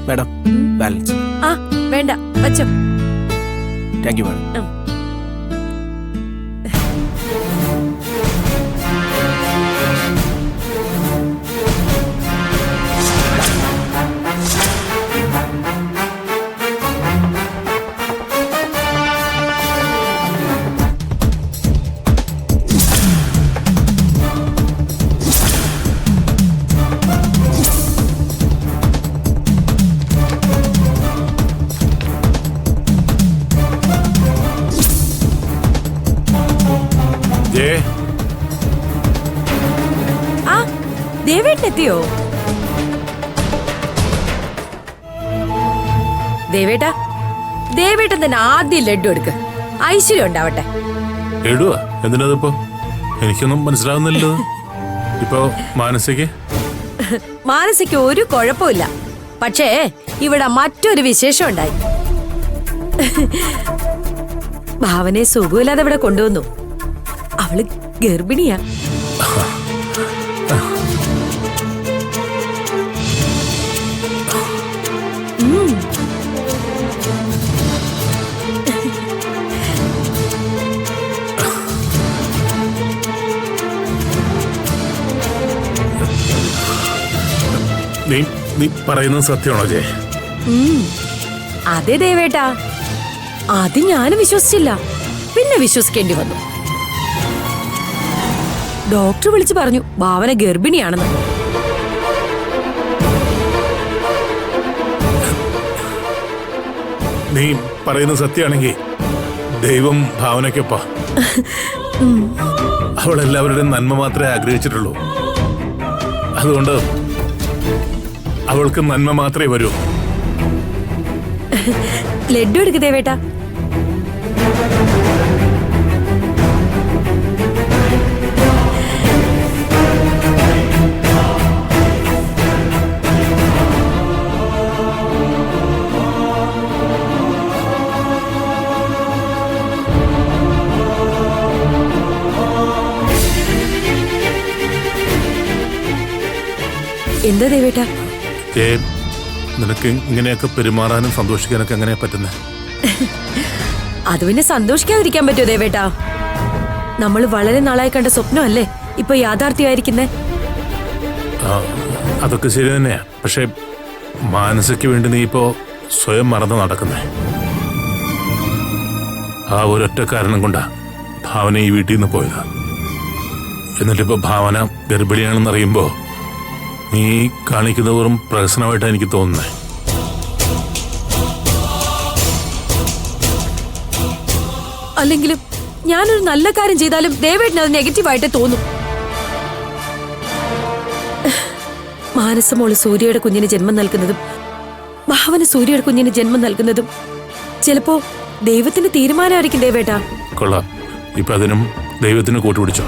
Madam balance. ആ വേണ്ട വച്ചോ. Thank you madam. ആ ദേവേട്ടനെത്തിയോ? ദേവേട്ടാ, ദേവേട്ടൻ തന്നെ ആദ്യം ലഡ്ഡു എടുക്ക്. ഐശ്വര്യം ഉണ്ടാവട്ടെ. ലഡുവാ? എന്തിനതിപ്പോ? എനിക്കൊന്നും മനസ്സിലാവുന്നില്ലല്ലോ. ഇപ്പൊ മാനസിക്ക് ഒരു കുഴപ്പമില്ല. പക്ഷേ ഇവിടെ മറ്റൊരു വിശേഷം ഉണ്ടായി. ഭാവനെ സുഖമില്ലാതെ ഇവിടെ കൊണ്ടുവന്നു. അവള് ഗർഭിണിയാ. നീ പറയുന്നത് സത്യമാണോ ജയ? അതെ ദേവേട്ടാ, ആദ്യം ഞാനും വിശ്വസിച്ചില്ല, പിന്നെ വിശ്വസിക്കേണ്ടി വന്നു. ഡോക്ടർ വിളിച്ചു പറഞ്ഞു ഭാവന ഗർഭിണിയാണെന്ന്. നീ പറയുന്നത് സത്യമാണെങ്കിൽ ദൈവം ഭാവനയ്ക്കൊപ്പ. അവൾ എല്ലാവരുടെയും നന്മ മാത്രമേ ആഗ്രഹിച്ചിട്ടുള്ളൂ. അതുകൊണ്ട് അവൾക്ക് നന്മ മാത്രമേ വരൂ. ലഡ്ഡു എടുക്ക് ദേവേട്ടാ. എന്താ ദേവേട്ടാ? നിനക്ക് ഇങ്ങനെയൊക്കെ പെരുമാറാനും സന്തോഷിക്കാനൊക്കെ എങ്ങനെയാ പറ്റുന്നത്? അത് പിന്നെ സന്തോഷിക്കാതിരിക്കാൻ പറ്റുമോ ദേവേട്ടാ? നമ്മൾ വളരെ നാളായി കണ്ട സ്വപ്നമല്ലേ ഇപ്പൊ യാഥാർത്ഥ്യമായിരിക്കുന്നേ. അതൊക്കെ ശരി തന്നെയാ. പക്ഷെ മാനസിക്ക് വേണ്ടി നീ ഇപ്പോ സ്വയം മറന്ന് നടക്കുന്നേ. ആ ഒരൊറ്റ കാരണം കൊണ്ടാ ഭാവന ഈ വീട്ടിൽ നിന്ന് പോയത്. എന്നിട്ടിപ്പോ ഭാവന ഗർഭിണിയാണെന്നറിയുമ്പോ നീ കാണിക്കുന്ന വെറും പ്രഹസനമായിട്ടാണ് എനിക്ക് തോന്നുന്നത്. അല്ലെങ്കിലും ഞാനൊരു നല്ല കാര്യം ചെയ്താലും ദേവേട്ടന് അത് നെഗറ്റീവായിട്ടേ തോന്നും. മാനസമോള് സൂര്യയുടെ കുഞ്ഞിന് ജന്മം നൽകുന്നതും ഭാവന സൂര്യയുടെ കുഞ്ഞിന് ജന്മം നൽകുന്നതും ചിലപ്പോ ദൈവത്തിന്റെ തീരുമാനമായിരിക്കും ദേവേട്ടാ. കൊള്ളാം. ഇപ്പൊ അതിനും ദൈവത്തിന് കൂട്ടുപിടിച്ചോ?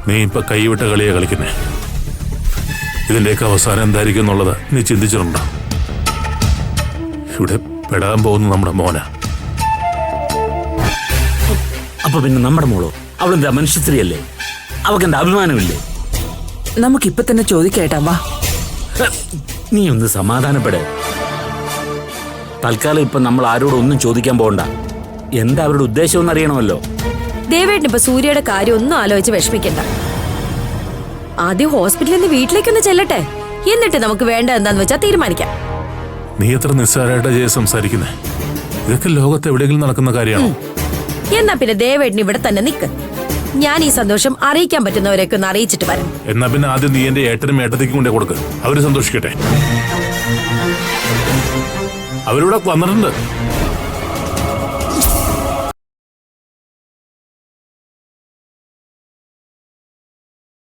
നീ ഇപ്പൊ കൈവിട്ട കളിയെ കളിക്കുന്നേ. ഇതിന്റെയൊക്കെ അവസാനം എന്തായിരിക്കും എന്നുള്ളത് നീ ചിന്തിച്ചിട്ടുണ്ടോ? ഇവിടെ പെടാൻ പോകുന്ന നമ്മുടെ മോന. അപ്പൊ പിന്നെ നമ്മുടെ മോളോ? അവളെന്താ മനുഷ്യസ്ത്രീയല്ലേ? അവക്കെന്താ അഭിമാനമില്ലേ? നമുക്കിപ്പൊ തന്നെ ചോദിക്കേട്ടാ. വാ, നീ ഒന്ന് സമാധാനപ്പെടേ. തൽക്കാലം ഇപ്പൊ നമ്മൾ ആരോടും ഒന്നും ചോദിക്കാൻ പോകണ്ട. എന്താ അവരുടെ ഉദ്ദേശം എന്ന് അറിയണമല്ലോ. ദേവേട്ടന് ഇപ്പൊ സൂര്യയുടെ കാര്യം ഒന്നും ആലോചിച്ച് വിഷമിക്കണ്ട. ആദ്യം ഹോസ്പിറ്റലിൽ നിന്ന് വീട്ടിലേക്കൊന്ന് ചെല്ലട്ടെ, എന്നിട്ട് നമുക്ക് വേണ്ട എന്താന്ന് വെച്ചാൽ തീരുമാനിക്കാം. നീ എത്ര നിസ്സാരമായിട്ടാ ജയ സംസാരിക്കുന്നേ? ഇതൊക്കെ ലോകത്ത് എവിടെയെങ്കിലും നടക്കുന്ന കാര്യമാണോ? എന്നാ പിന്നെ ദേവേട്ടന് ഇവിടെ തന്നെ നിക്ക്. ഞാൻ ഈ സന്തോഷം അറിയിക്കാൻ പറ്റുന്നവരെയൊക്കെ ഒന്ന് അറിയിച്ചിട്ട് വരാം. എന്നാ പിന്നെ ആദ്യം നീ എന്റെ ഏട്ടനും ഏട്ടത്തേക്കും കൊണ്ടേ കൊടുക്ക്. അവര് സന്തോഷിക്കട്ടെ. അവരിവിടെ വന്നിട്ടുണ്ട്.